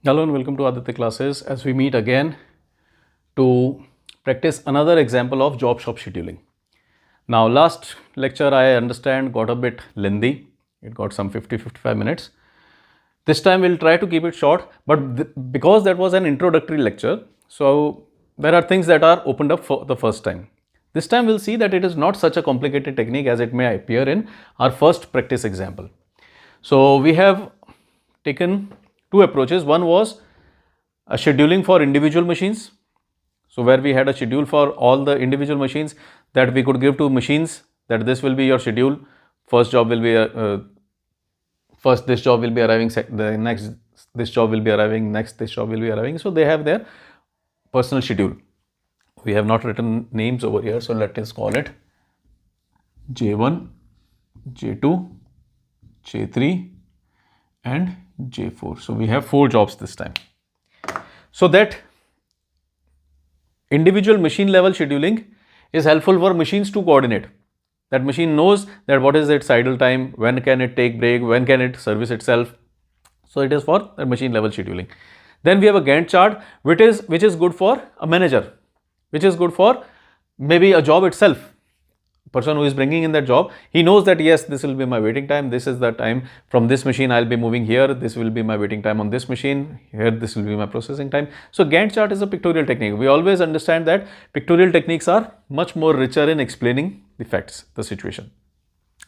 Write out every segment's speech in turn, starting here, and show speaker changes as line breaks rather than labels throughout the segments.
Hello and welcome to Aditya Classes as we meet again to practice another example of job shop scheduling. Now last lecture I understand got a bit lengthy. It got some 50-55 minutes. This time we'll try to keep it short, but because that was an introductory lecture, so there are things that are opened up for the first time. This time we'll see that it is not such a complicated technique as it may appear in our first practice example. So we have taken two approaches. One was a scheduling for individual machines. So where we had a schedule for all the individual machines that we could give to machines that this will be your schedule. First job will be first this job will be arriving, the next this job will be arriving, next this job will be arriving. So they have their personal schedule. We have not written names over here, so let us call it J1, J2, J3 and J4. So we have 4 jobs this time. So that individual machine level scheduling is helpful for machines to coordinate. That machine knows that what is its idle time, when can it take break, when can it service itself. So it is for the machine level scheduling. Then we have a Gantt chart which is good for a manager, which is good for maybe a job itself. Person who is bringing in that job, he knows that yes, this will be my waiting time, this is the time from this machine I'll be moving here, this will be my waiting time on this machine, here this will be my processing time. So Gantt chart is a pictorial technique. We always understand that pictorial techniques are much more richer in explaining the facts, the situation.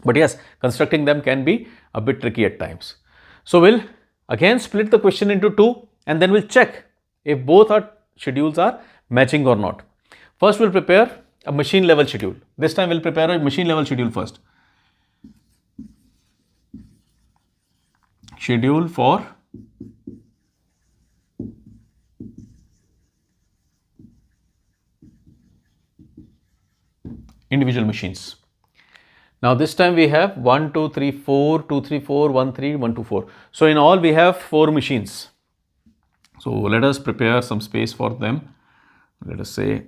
But yes, constructing them can be a bit tricky at times. So we'll again split the question into 2 and then we'll check if both our schedules are matching or not. First we'll prepare a machine level schedule. This time we'll prepare a machine level schedule first. Schedule for individual machines. Now this time we have 1, 2, 3, 4, 2, 3, 4, 1, 3, 1, 2, 4. So in all we have 4 machines. So let us prepare some space for them. Let us say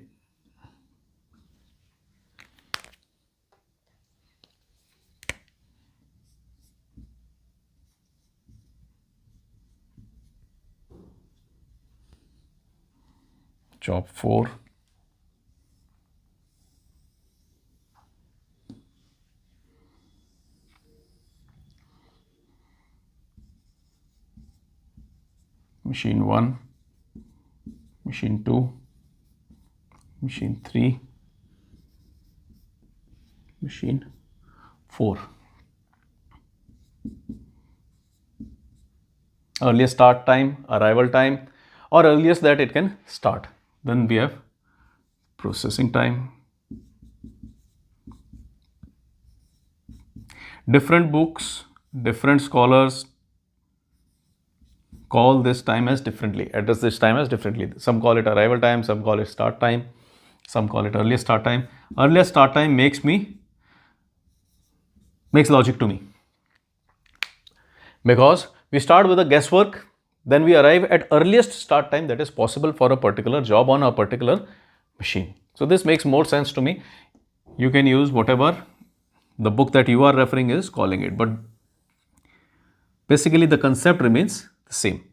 job 4, machine 1, machine 2, machine 3, machine 4. Earliest start time, arrival time, or earliest that it can start. Then we have processing time. Different books, different scholars call this time as differently, address this time as differently. Some call it arrival time, some call it start time, some call it earliest start time. Earliest start time makes logic to me, because we start with a guesswork, then we arrive at earliest start time that is possible for a particular job on a particular machine. So this makes more sense to me. You can use whatever the book that you are referring is calling it, but basically the concept remains the same.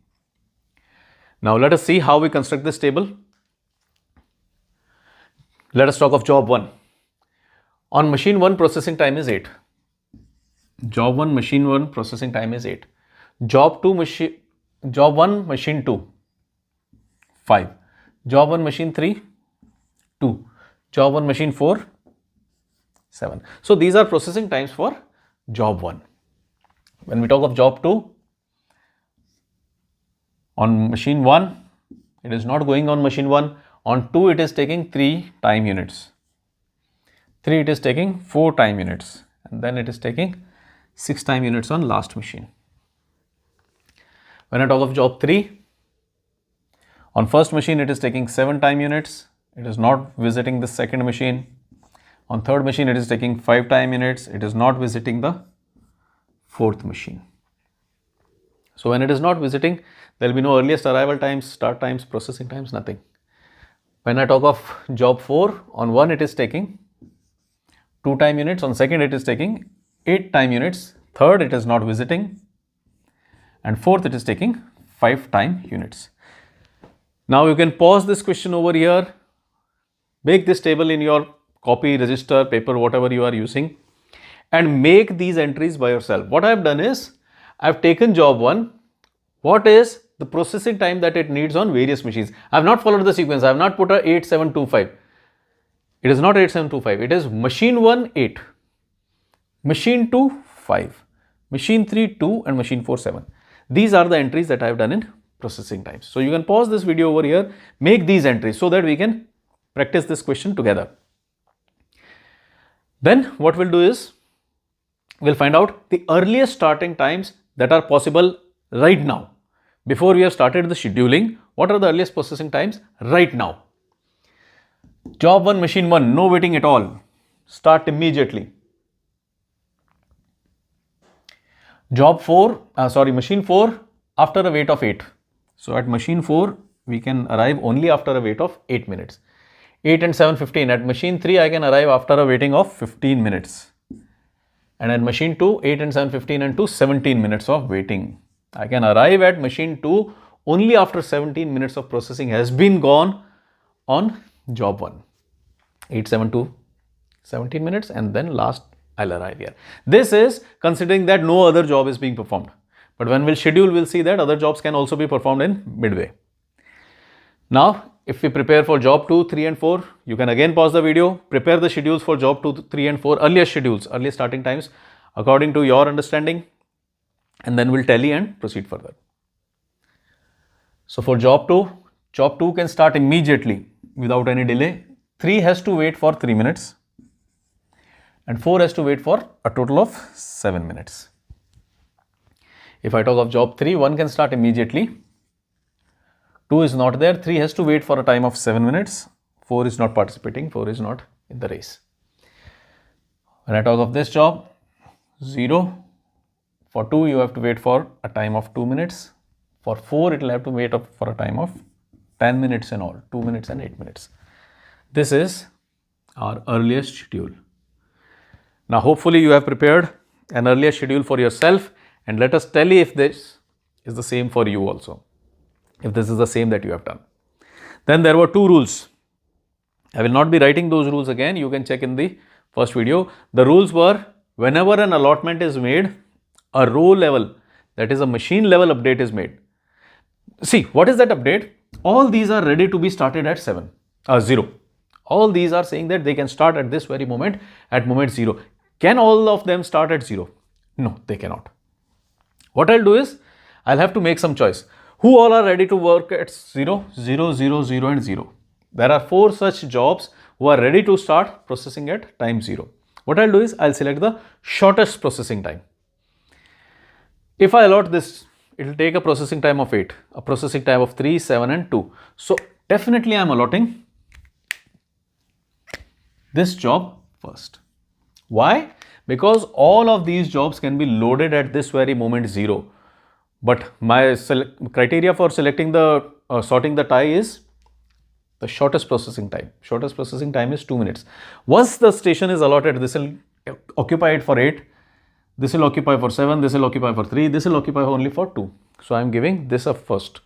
Now let us see how we construct this table. Let us talk of job 1. On machine 1 processing time is 8. Job 1 machine 1 processing time is 8. Job 1 machine 2 5. Job 1 machine 3 2. Job 1 machine 4 7. So these are processing times for job 1. When we talk of job 2, on machine 1 it is not going on machine 1. On 2 it is taking 3 time units. 3 it is taking 4 time units, and then it is taking 6 time units on last machine. When I talk of job 3, on first machine it is taking 7 time units. It is not visiting the second machine. On third machine it is taking 5 time units. It is not visiting the fourth machine. So when it is not visiting, there will be no earliest arrival times, start times, processing times, nothing. When I talk of job 4, on 1 it is taking 2 time units, on second it is taking 8 time units, third it is not visiting, and fourth it is taking 5 time units. Now you can pause this question over here, make this table in your copy, register, paper, whatever you are using, and make these entries by yourself. What I have done is, I have taken job 1, what is the processing time that it needs on various machines. I have not followed the sequence, I have not put a 8725. It is not 8725, it is machine 1 8, machine 2 5, machine 3 2 and machine 4 7. These are the entries that I have done in processing times. So you can pause this video over here, make these entries so that we can practice this question together. Then what we'll do is, we'll find out the earliest starting times that are possible right now. Before we have started the scheduling, what are the earliest processing times right now? Job 1, machine 1, no waiting at all. Start immediately. Machine 4, after a wait of 8. So at machine 4, we can arrive only after a wait of 8 minutes. 8 and 7, 15. At machine 3, I can arrive after a waiting of 15 minutes. And at machine 2, 8 and 7, 15 and 2, 17 minutes of waiting. I can arrive at machine 2 only after 17 minutes of processing has been gone on job 1. 8, 7, 2, 17 minutes, and then last I'll arrive here. This is considering that no other job is being performed. But when we'll schedule, we'll see that other jobs can also be performed in midway. Now, if we prepare for job 2, 3 and 4, you can again pause the video, prepare the schedules for job 2, 3 and 4, earliest schedules, earliest starting times according to your understanding, and then we'll tally and proceed further. So for job 2 can start immediately without any delay. 3 has to wait for 3 minutes and 4 has to wait for a total of 7 minutes. If I talk of job 3, 1 can start immediately. 2 is not there, 3 has to wait for a time of 7 minutes, 4 is not participating, 4 is not in the race. When I talk of this job, 0, for 2 you have to wait for a time of 2 minutes, for 4 it will have to wait for a time of 10 minutes in all, 2 minutes and 8 minutes. This is our earliest schedule. Now hopefully you have prepared an earliest schedule for yourself, and let us tell you if this is the same for you also. If this is the same that you have done. Then there were 2 rules. I will not be writing those rules again. You can check in the first video. The rules were, whenever an allotment is made, a row level, that is a machine level update is made. See, what is that update? All these are ready to be started at 0. All these are saying that they can start at this very moment, at moment 0. Can all of them start at 0? No, they cannot. What I'll do is, I'll have to make some choice. Who all are ready to work at 0, 0, 0, 0 and 0? There are 4 such jobs who are ready to start processing at time 0. What I'll do is, I'll select the shortest processing time. If I allot this, it will take a processing time of 8, a processing time of 3, 7 and 2. So definitely I am allotting this job first. Why? Because all of these jobs can be loaded at this very moment 0. But my criteria for selecting the sorting the tie is the shortest processing time. Shortest processing time is 2 minutes. Once the station is allotted, this will occupy it for 8. This will occupy for 7. This will occupy for 3. This will occupy only for 2. So I am giving this a first.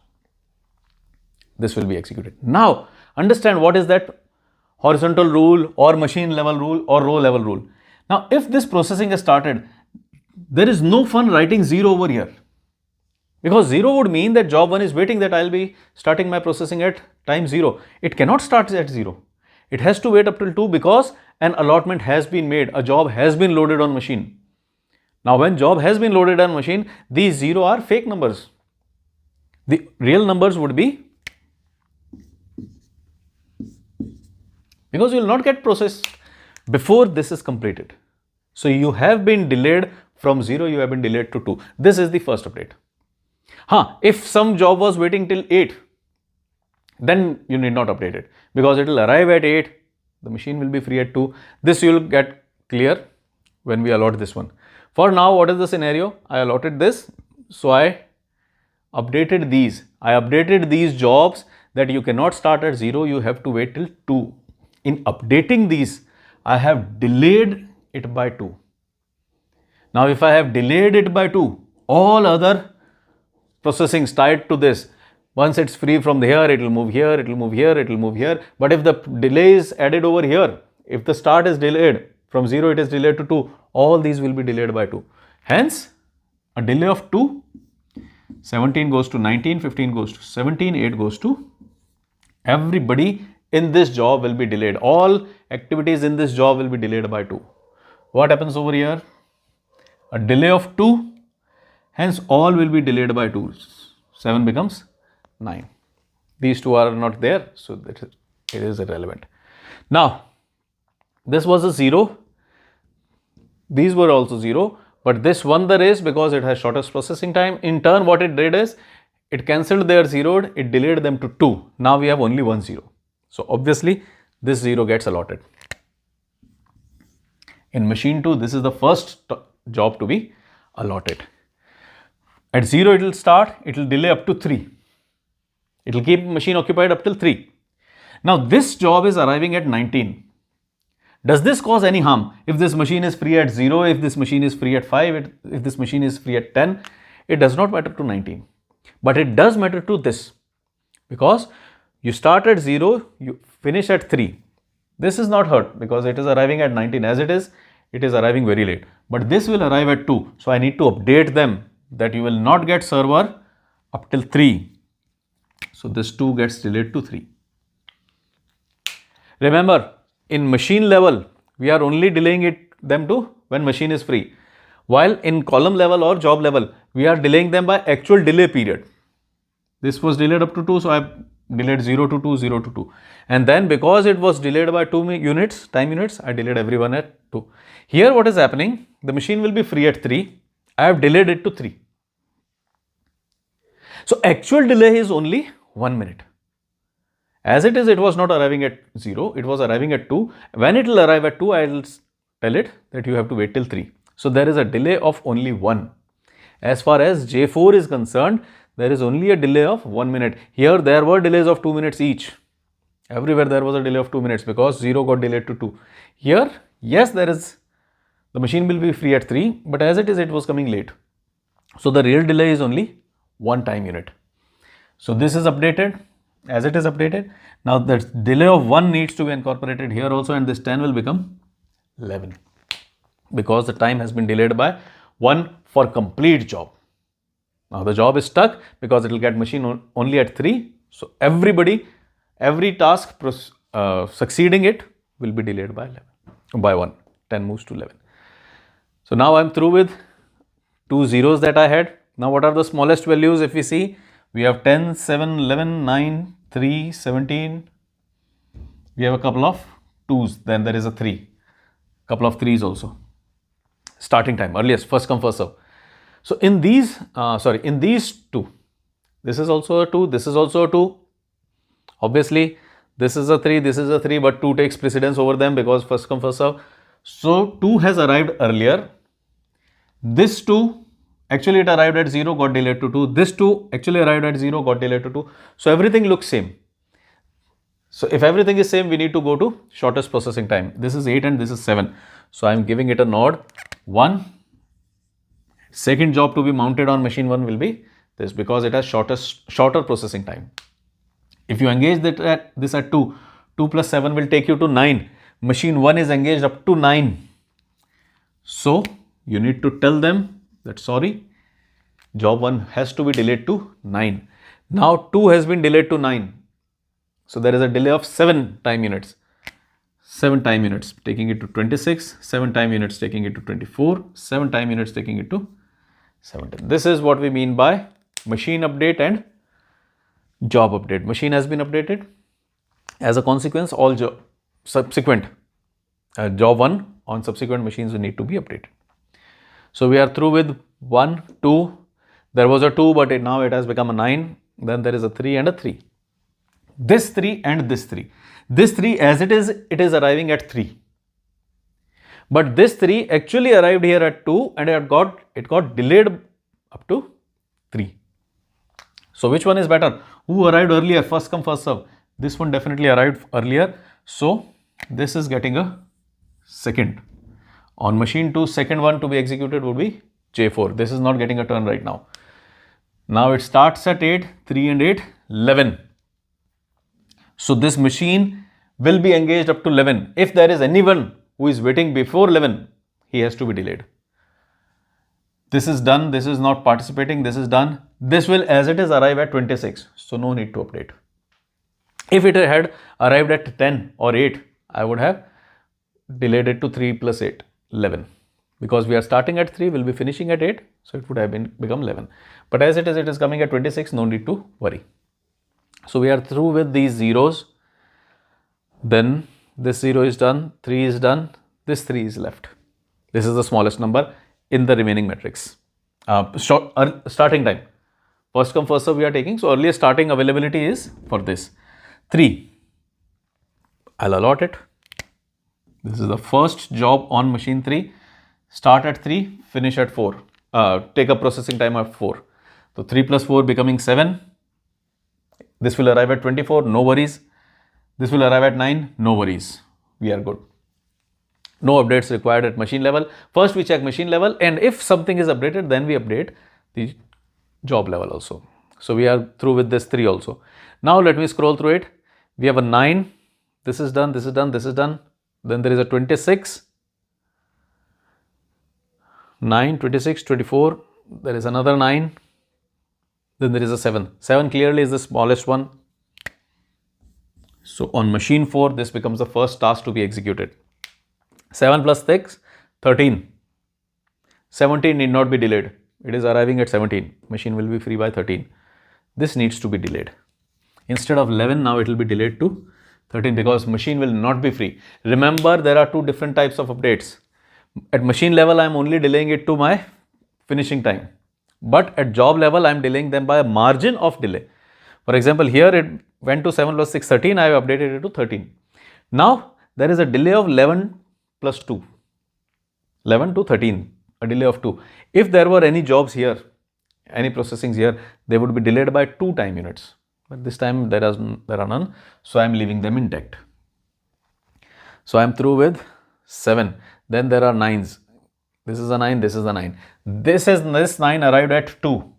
This will be executed. Now understand what is that horizontal rule or machine level rule or row level rule. Now if this processing is started, there is no fun writing 0 over here. Because 0 would mean that job 1 is waiting that I'll be starting my processing at time 0. It cannot start at 0. It has to wait up till 2 because an allotment has been made. A job has been loaded on machine. Now when job has been loaded on machine, these 0 are fake numbers. The real numbers would be, because you will not get processed before this is completed. So you have been delayed from 0, you have been delayed to 2. This is the first update. If some job was waiting till 8, then you need not update it because it will arrive at 8, the machine will be free at 2. This you will get clear when we allot this one. For now, what is the scenario? I allotted this, so I updated these. I updated these jobs that you cannot start at 0, you have to wait till 2. In updating these, I have delayed it by 2. Now, if I have delayed it by 2, all other processing tied to this. Once it's free from here, it will move here, it will move here, it will move here. But if the delay is added over here, if the start is delayed from 0, it is delayed to 2, all these will be delayed by 2. Hence, a delay of 2, 17 goes to 19, 15 goes to 17, 8 goes to, everybody in this job will be delayed. All activities in this job will be delayed by 2. What happens over here? A delay of 2, hence all will be delayed by 2. 7 becomes 9. These two are not there, so it is irrelevant. Now, this was a 0. These were also 0, but this won the race because it has shortest processing time. In turn, what it did is, it cancelled their 0'd, it delayed them to 2. Now we have only 1 0. So obviously, this 0 gets allotted. In machine 2, this is the first job to be allotted. At 0, it will start, it will delay up to 3. It will keep machine occupied up till 3. Now, this job is arriving at 19. Does this cause any harm? If this machine is free at 0, if this machine is free at 5, if this machine is free at 10, it does not matter to 19. But it does matter to this. Because you start at 0, you finish at 3. This is not hurt because it is arriving at 19. As it is arriving very late. But this will arrive at 2. So, I need to update them that you will not get server up till 3. So, this 2 gets delayed to 3. Remember, in machine level, we are only delaying them to when machine is free. While in column level or job level, we are delaying them by actual delay period. This was delayed up to 2, so I have delayed 0 to 2, 0 to 2. And then because it was delayed by 2 units, time units, I delayed everyone at 2. Here what is happening, the machine will be free at 3. I have delayed it to 3. So actual delay is only 1 minute. As it is, it was not arriving at 0, it was arriving at 2. When it will arrive at 2, I will tell it that you have to wait till 3. So there is a delay of only 1. As far as J4 is concerned, there is only a delay of 1 minute. Here there were delays of 2 minutes each. Everywhere there was a delay of 2 minutes because 0 got delayed to 2. Here, yes, the machine will be free at 3, but as it is, it was coming late. So the real delay is only 1 time unit. So this is updated. As it is updated, now the delay of 1 needs to be incorporated here also, and this 10 will become 11 because the time has been delayed by 1 for complete job. Now the job is stuck because it will get machine only at 3. So every task succeeding it will be delayed by 1. 10 moves to 11. So now I am through with 2 zeros that I had. Now what are the smallest values? If we see, we have 10, 7, 11, 9, 3, 17. We have a couple of 2s. Then there is a 3. Couple of 3s also. Starting time, earliest, first come, first serve. So in these, in these 2, this is also a 2, this is also a 2. Obviously, this is a 3, this is a 3, but 2 takes precedence over them because first come, first serve. So 2 has arrived earlier. This 2, actually it arrived at 0, got delayed to 2. This 2 actually arrived at 0, got delayed to 2. So everything looks same. So if everything is same, we need to go to shortest processing time. This is 8 and this is 7. So I am giving it a nod. 1. Second job to be mounted on machine 1 will be this because it has shorter processing time. If you engage this at 2, 2 plus 7 will take you to 9. Machine 1 is engaged up to 9. So you need to tell them that sorry, job 1 has to be delayed to 9. Now 2 has been delayed to 9. So there is a delay of 7 time units. 7 time units taking it to 26, 7 time units taking it to 24, 7 time units taking it to 17. This is what we mean by machine update and job update. Machine has been updated. As a consequence, all subsequent job 1 on subsequent machines will need to be updated. So we are through with 1, 2. There was a 2, but now it has become a 9. Then there is a 3 and a 3. This 3 and this 3. This 3 as it is arriving at 3. But this 3 actually arrived here at 2 and it got delayed up to 3. So which one is better? Who arrived earlier? First come, first serve. This one definitely arrived earlier. So this is getting a second. On machine 2, second one to be executed would be J4. This is not getting a turn right now. Now it starts at 8, 3 and 8, 11. So this machine will be engaged up to 11. If there is anyone who is waiting before 11, he has to be delayed. This is done, this is not participating, this is done. This will as it is arrive at 26. So no need to update. If it had arrived at 10 or 8, I would have delayed it to 3 plus 8, 11. Because we are starting at 3, we'll be finishing at 8. So it would have become 11. But as it is coming at 26, no need to worry. So we are through with these zeros. Then this 0 is done, 3 is done, this 3 is left. This is the smallest number in the remaining matrix. Starting time. First come, first serve we are taking. So earliest starting availability is for this. 3. I'll allot it. This is the first job on machine 3. Start at 3, finish at 4. Take a processing time of 4. So 3 plus 4 becoming 7. This will arrive at 24, no worries. This will arrive at 9, no worries. We are good. No updates required at machine level. First we check machine level, and if something is updated, then we update the job level also. So we are through with this 3 also. Now let me scroll through it. We have a 9. This is done, this is done, this is done. Then there is a 26. 9, 26, 24. There is another 9. Then there is a 7. 7 clearly is the smallest one. So on machine 4, this becomes the first task to be executed. 7 plus 6, 13. 17 need not be delayed. It is arriving at 17. Machine will be free by 13. This needs to be delayed. Instead of 11, now it will be delayed to 13 because machine will not be free. Remember, there are two different types of updates. At machine level, I am only delaying it to my finishing time. But at job level, I am delaying them by a margin of delay. For example, here it went to 7 plus 6, 13. I have updated it to 13. Now, there is a delay of 11 plus 2. 11 to 13, a delay of 2. If there were any jobs here, any processings here, they would be delayed by 2 time units. But this time there are none. So I am leaving them intact. So I am through with 7. Then there are 9s. This is a 9, this is a 9. This 9 arrived at 2.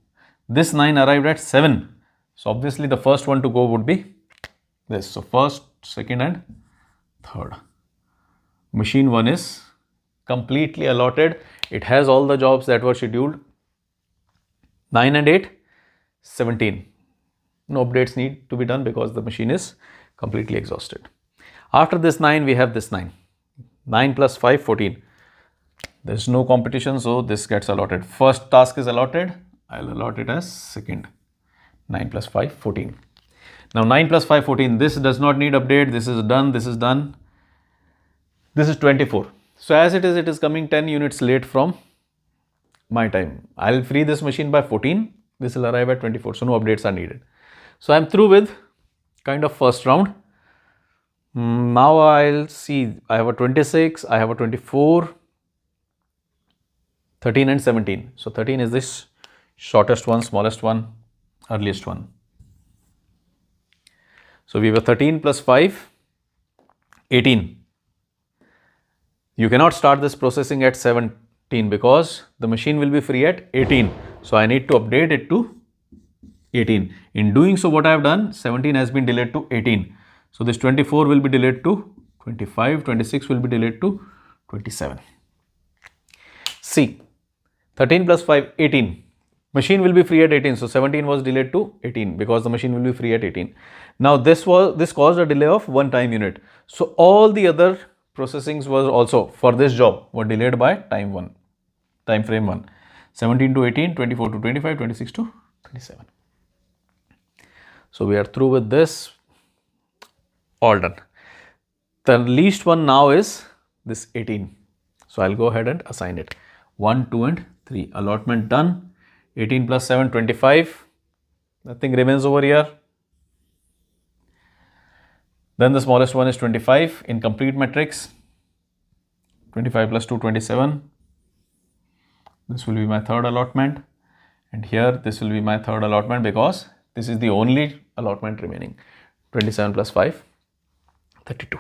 This 9 arrived at 7. So obviously the first one to go would be this. So first, second and third. Machine 1 is completely allotted. It has all the jobs that were scheduled. 9 and 8, 17. No updates need to be done because the machine is completely exhausted. After this 9, we have this 9. 9 plus 5, 14. There is no competition, so this gets allotted. First task is allotted. I'll allot it as second. 9 plus 5, 14. Now 9 plus 5, 14. This does not need update. This is done. This is done. This is 24. So as it is coming 10 units late from my time. I'll free this machine by 14. This will arrive at 24. So no updates are needed. So I'm through with kind of first round. Now I'll see, I have a 26, I have a 24, 13 and 17. So 13 is this shortest one, smallest one, earliest one. So we have a 13 plus 5, 18. You cannot start this processing at 17 because the machine will be free at 18. So I need to update it to 18. In doing so, what I have done, 17 has been delayed to 18. So this 24 will be delayed to 25, 26 will be delayed to 27. See, 13 plus 5, 18. Machine will be free at 18. So 17 was delayed to 18 because the machine will be free at 18. Now this caused a delay of 1 time unit. So all the other processings was also for this job were delayed by time frame 1. 17 to 18, 24 to 25, 26 to 27. So we are through with this. All done. The least one now is this 18. So I'll go ahead and assign it. 1, 2 and 3. Allotment done. 18 plus 7, 25. Nothing remains over here. Then the smallest one is 25 in complete matrix. 25 plus 2, 27. This will be my third allotment. And here this will be my third allotment because this is the only allotment remaining. 27 plus 5, 32.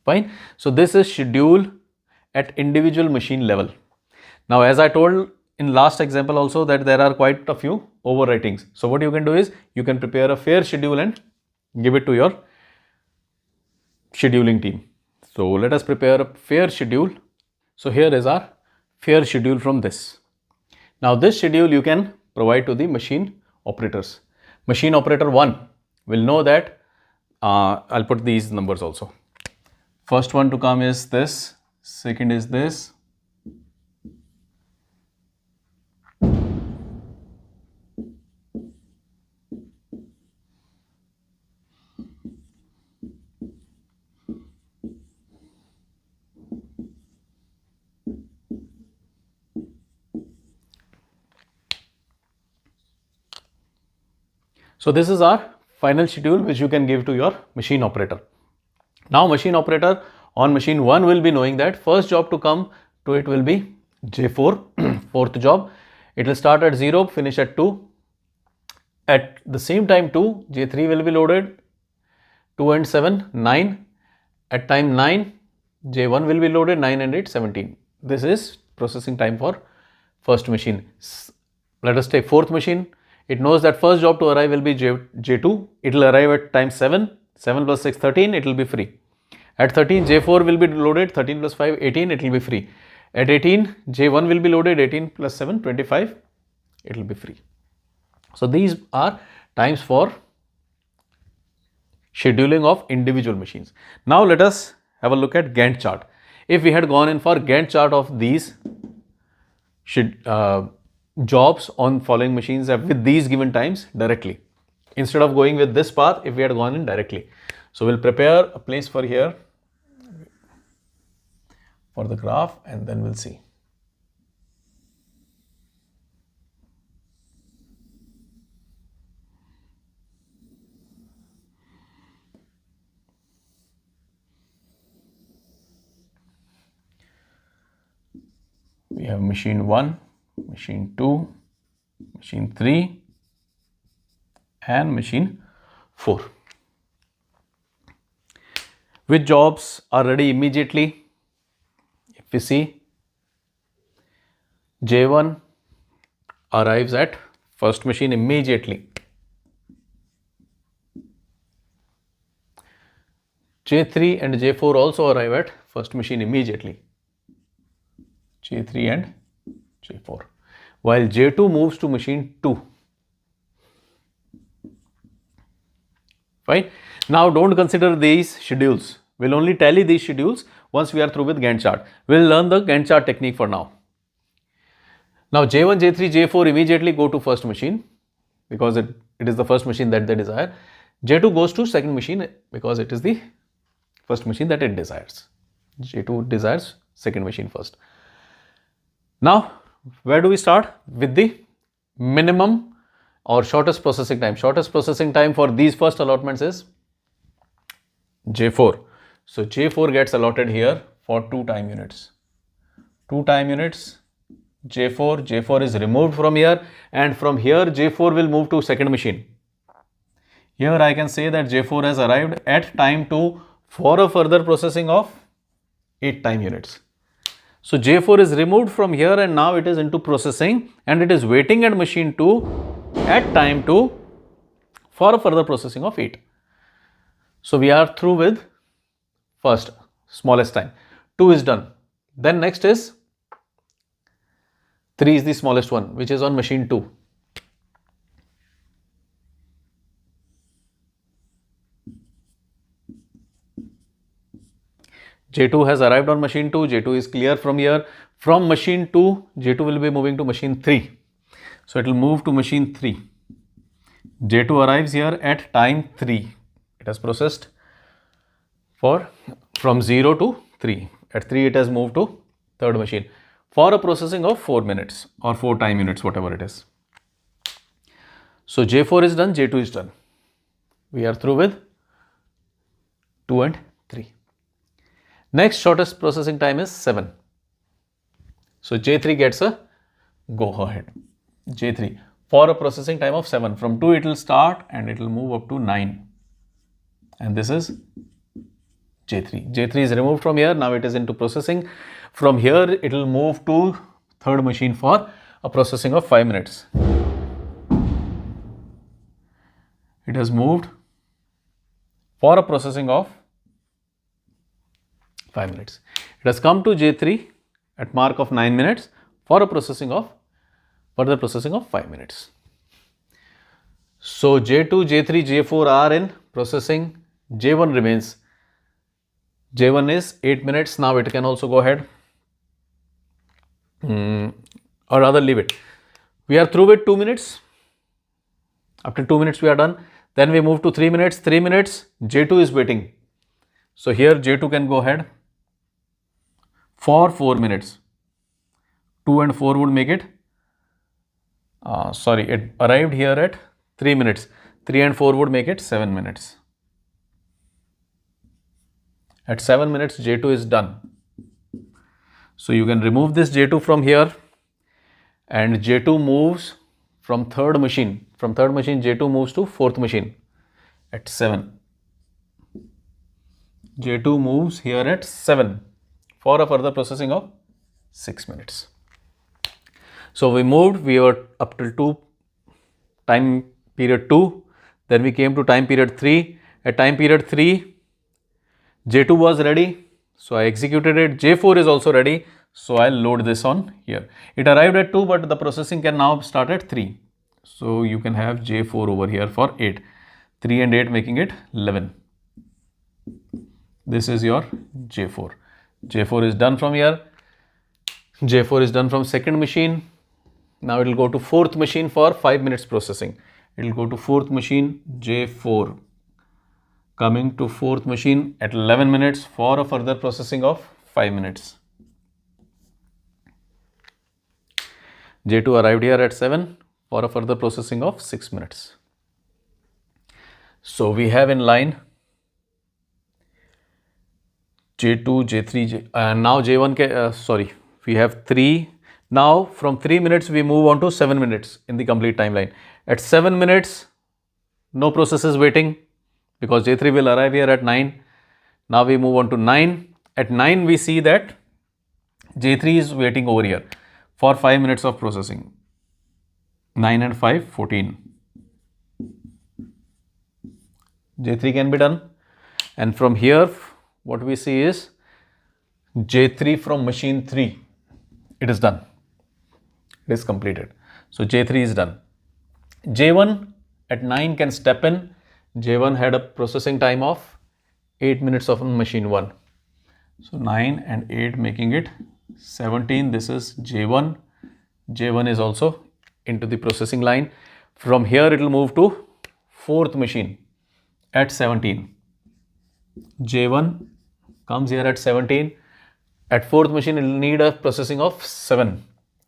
Fine. So this is schedule at individual machine level. Now as I told in last example also that there are quite a few overwritings. So what you can do is you can prepare a fair schedule and give it to your scheduling team. So let us prepare a fair schedule. So here is our fair schedule from this. Now this schedule you can provide to the machine operators. Machine operator 1 will know that I'll put these numbers also. First one to come is this, second is this, so this is our final schedule which you can give to your machine operator. Now machine operator on machine 1 will be knowing that first job to come to it will be J4, fourth job. It will start at 0, finish at 2. At the same time 2, J3 will be loaded, 2 and 7, 9. At time 9, J1 will be loaded, 9 and 8, 17. This is processing time for first machine. Let us take fourth machine. It knows that first job to arrive will be J2. It will arrive at time 7. 7 plus 6, 13. It will be free. At 13, J4 will be loaded. 13 plus 5, 18. It will be free. At 18, J1 will be loaded. 18 plus 7, 25. It will be free. So these are times for scheduling of individual machines. Now let us have a look at Gantt chart. If we had gone in for Gantt chart of these jobs on following machines with these given times directly, instead of going with this path, if we had gone in directly. So we'll prepare a place for here for the graph and then we'll see. We have machine 1, machine 2, machine 3 and machine 4. Which jobs are ready immediately? If we see, J1 arrives at first machine immediately. J3 and J4 also arrive at first machine immediately. J3 and J4. While J2 moves to machine 2. Fine. Now don't consider these schedules. We'll only tally these schedules once we are through with Gantt chart. We'll learn the Gantt chart technique for now. Now J1, J3, J4 immediately go to first machine because it is the first machine that they desire. J2 goes to second machine because it is the first machine that it desires. J2 desires second machine first. Now where do we start? With the minimum or shortest processing time. Shortest processing time for these first allotments is J4. So J4 gets allotted here for 2 time units. 2 time units, J4 is removed from here and from here J4 will move to second machine. Here I can say that J4 has arrived at time 2 for a further processing of 8 time units. So J4 is removed from here and now it is into processing and it is waiting at machine 2 at time 2 for a further processing of 8. So we are through with first smallest time. 2 is done. Then next is 3 is the smallest one which is on machine 2. J2 has arrived on machine 2, J2 is clear from here. From machine 2, J2 will be moving to machine 3. So it will move to machine 3. J2 arrives here at time 3. It has processed from 0 to 3. At 3 it has moved to third machine for a processing of 4 minutes or 4 time units, whatever it is. So J4 is done, J2 is done. We are through with 2 and 3. Next shortest processing time is 7. So J3 gets a go ahead. J3 for a processing time of 7. From 2 it will start and it will move up to 9. And this is J3. J3 is removed from here. Now it is into processing. From here it will move to third machine for a processing of 5 minutes. It has moved for a processing of 5 minutes. It has come to J3 at mark of 9 minutes for a processing of further processing of 5 minutes. So J2, J3, J4 are in processing. J1 remains. J1 is 8 minutes. Now it can also go ahead or rather leave it. We are through with 2 minutes. After 2 minutes we are done. Then we move to 3 minutes. 3 minutes, J2 is waiting. So here J2 can go ahead for 4 minutes. 2 and 4 would make it. It arrived here at 3 minutes. 3 and 4 would make it 7 minutes. At 7 minutes, J2 is done. So you can remove this J2 from here, and J2 moves from third machine. From third machine, J2 moves to fourth machine at 7. J2 moves here at 7 for a further processing of 6 minutes. So we were up till time period 2, then we came to time period 3. At time period 3, J2 was ready, so I executed it. J4 is also ready, so I'll load this on here. It arrived at 2, but the processing can now start at 3. So you can have J4 over here for 8. 3 and 8 making it 11. This is your J4. J4 is done from here. J4 is done from second machine. Now it will go to fourth machine for 5 minutes processing. It will go to fourth machine, J4. Coming to fourth machine at 11 minutes for a further processing of 5 minutes. J2 arrived here at 7 for a further processing of 6 minutes. So we have in line J2, J3, and now J1, we have 3. Now from 3 minutes we move on to 7 minutes in the complete timeline. At 7 minutes, no process is waiting because J3 will arrive here at 9. Now we move on to 9. At 9 we see that J3 is waiting over here for 5 minutes of processing. 9 and 5, 14. J3 can be done. And from here, what we see is J3 from machine 3. It is done. It is completed. So J3 is done. J1 at 9 can step in. J1 had a processing time of 8 minutes of machine 1. So 9 and 8 making it 17. This is J1. J1 is also into the processing line. From here it will move to fourth machine at 17. J1 comes here at 17. At fourth machine it will need a processing of 7.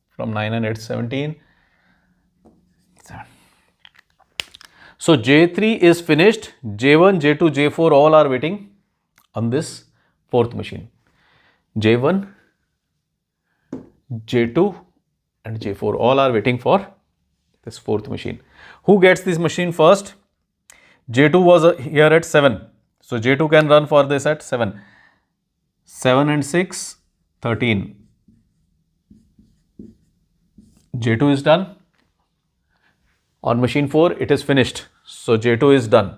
From 9 and 8, 17. 7. So J3 is finished. J1, J2, J4 all are waiting on this fourth machine. J1, J2 and J4 all are waiting for this fourth machine. Who gets this machine first? J2 was here at 7. So J2 can run for this at 7. 7 and 6, 13. J2 is done. On machine 4, it is finished. So J2 is done.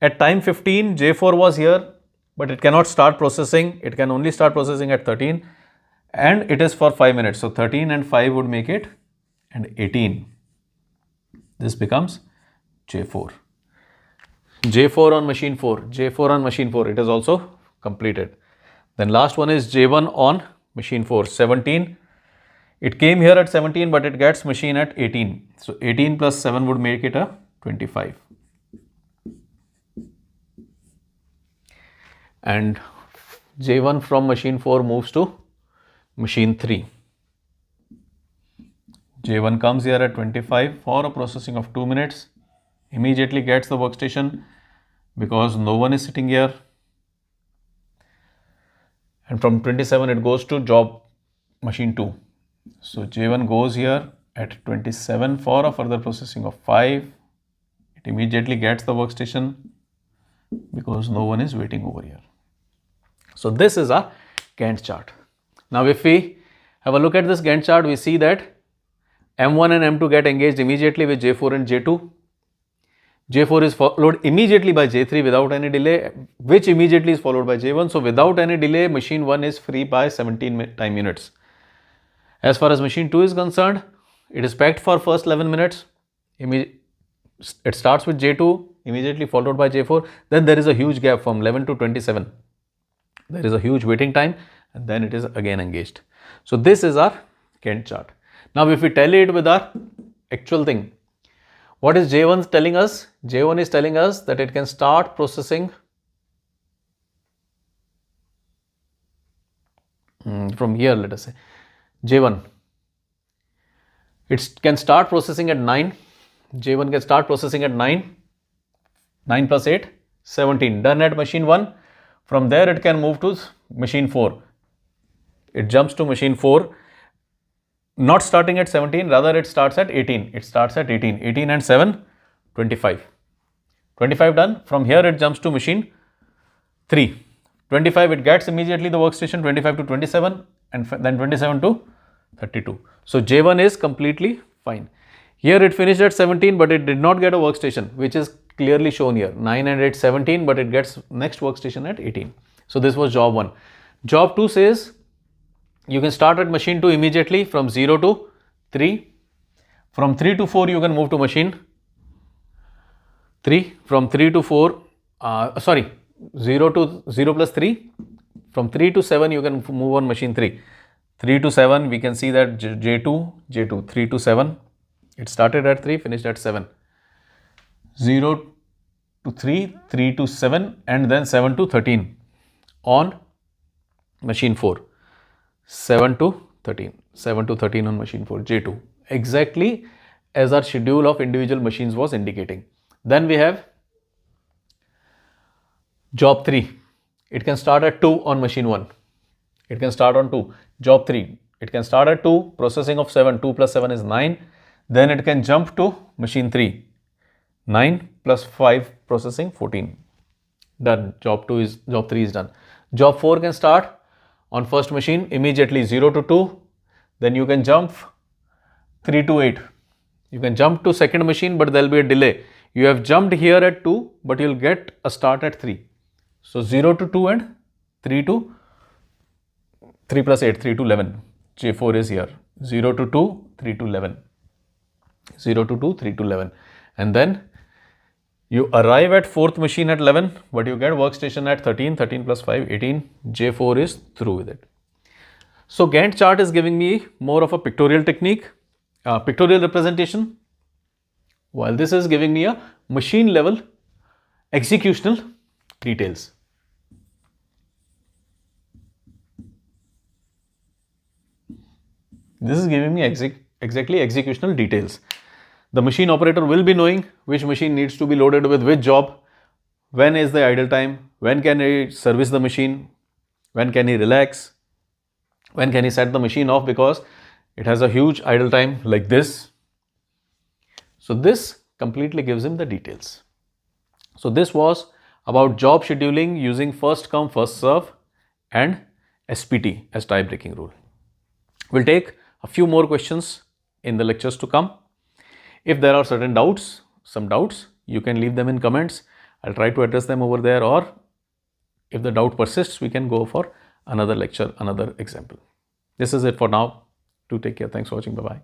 At time 15, J4 was here, but it cannot start processing. It can only start processing at 13. And it is for 5 minutes. So 13 and 5 would make it and 18. This becomes J4. J4 on machine 4. J4 on machine 4. It is also completed. Then last one is J1 on machine 4. 17. It came here at 17, but it gets machine at 18. So 18 plus 7 would make it a 25. And J1 from machine 4 moves to machine 3. J1 comes here at 25 for a processing of 2 minutes. Immediately gets the workstation because no one is sitting here. And from 27 it goes to job machine 2. So J1 goes here at 27 for a further processing of 5. It immediately gets the workstation because no one is waiting over here. So this is a Gantt chart. Now if we have a look at this Gantt chart, we see that M1 and M2 get engaged immediately with J4 and J2. J4 is followed immediately by J3 without any delay, which immediately is followed by J1. So without any delay, machine 1 is free by 17 time units. As far as machine 2 is concerned, it is packed for first 11 minutes. It starts with J2, immediately followed by J4. Then there is a huge gap from 11 to 27. There is a huge waiting time, and then it is again engaged. So this is our Gantt chart. Now if we tally it with our actual thing, what is J1 telling us? J1 is telling us that it can start processing from here, let us say. J1, it can start processing at 9. J1 can start processing at 9. 9 plus 8, 17. Done at machine 1. From there it can move to machine 4. It jumps to machine 4. Not starting at 17, rather it starts at 18. It starts at 18. 18 and 7, 25. 25 done. From here it jumps to machine 3. 25 it gets immediately the workstation, 25 to 27, and then 27 to 32. So J1 is completely fine. Here it finished at 17, but it did not get a workstation, which is clearly shown here. 9 and 8, 17, but it gets next workstation at 18. So this was job 1. Job 2 says you can start at machine 2 immediately from 0 to 3. From 3 to 4 you can move to machine 3. From 3 to 4, 0 to 0 plus 3. From 3 to 7 you can move on machine 3. 3 to 7 we can see that J2, 3 to 7. It started at 3, finished at 7. 0 to 3, 3 to 7, and then 7 to 13 on machine 4. 7 to 13. 7 to 13 on machine 4, J2. Exactly as our schedule of individual machines was indicating. Then we have job 3. It can start at 2 on machine 1. It can start on 2. Job 3. It can start at 2, processing of 7. 2 plus 7 is 9. Then it can jump to machine 3. 9 plus 5, processing 14. Done. Job 3 is done. Job 4 can start on first machine immediately 0 to 2. Then you can jump 3 to 8. You can jump to second machine, but there will be a delay. You have jumped here at 2, but you will get a start at 3. So 0 to 2 and 3 plus 8, 3 to 11. J4 is here. 0 to 2, 3 to 11. 0 to 2, 3 to 11. And then you arrive at fourth machine at 11, but you get workstation at 13. 13 plus 5, 18. J4 is through with it. So Gantt chart is giving me more of a pictorial technique, pictorial representation, while this is giving me a machine level executional details. This is giving me exactly executional details. The machine operator will be knowing which machine needs to be loaded with which job, when is the idle time, when can he service the machine, when can he relax, when can he set the machine off because it has a huge idle time like this. So this completely gives him the details. So this was about job scheduling using first come first serve and SPT as tie breaking rule. We'll take a few more questions in the lectures to come. If there are certain doubts, you can leave them in comments. I'll try to address them over there, or if the doubt persists, we can go for another lecture, another example. This is it for now. Do take care. Thanks for watching. Bye-bye.